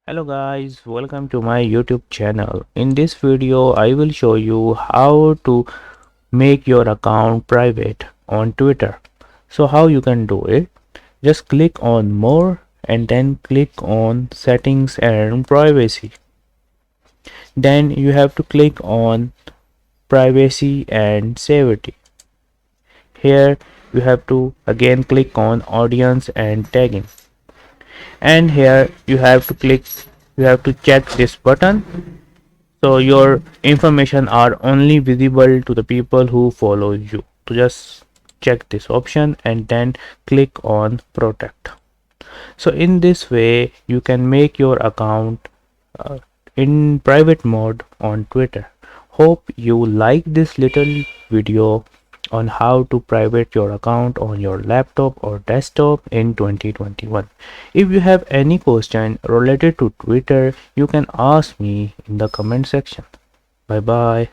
Hello guys, welcome to my YouTube channel. In this video, I will show you how to make your account private on Twitter. So how you can do it? Just click on more and then click on settings and privacy. Then you have to click on privacy and safety. Here you have to again click on audience and tagging. And here you have to check this button so your information are only visible to the people who follow you. So just check this option and then click on protect. So in this way you can make your account uh, in private mode on Twitter. Hope you like this little video on how to private your account on your laptop or desktop in 2021. If you have any question related to Twitter, you can ask me in the comment section. Bye bye.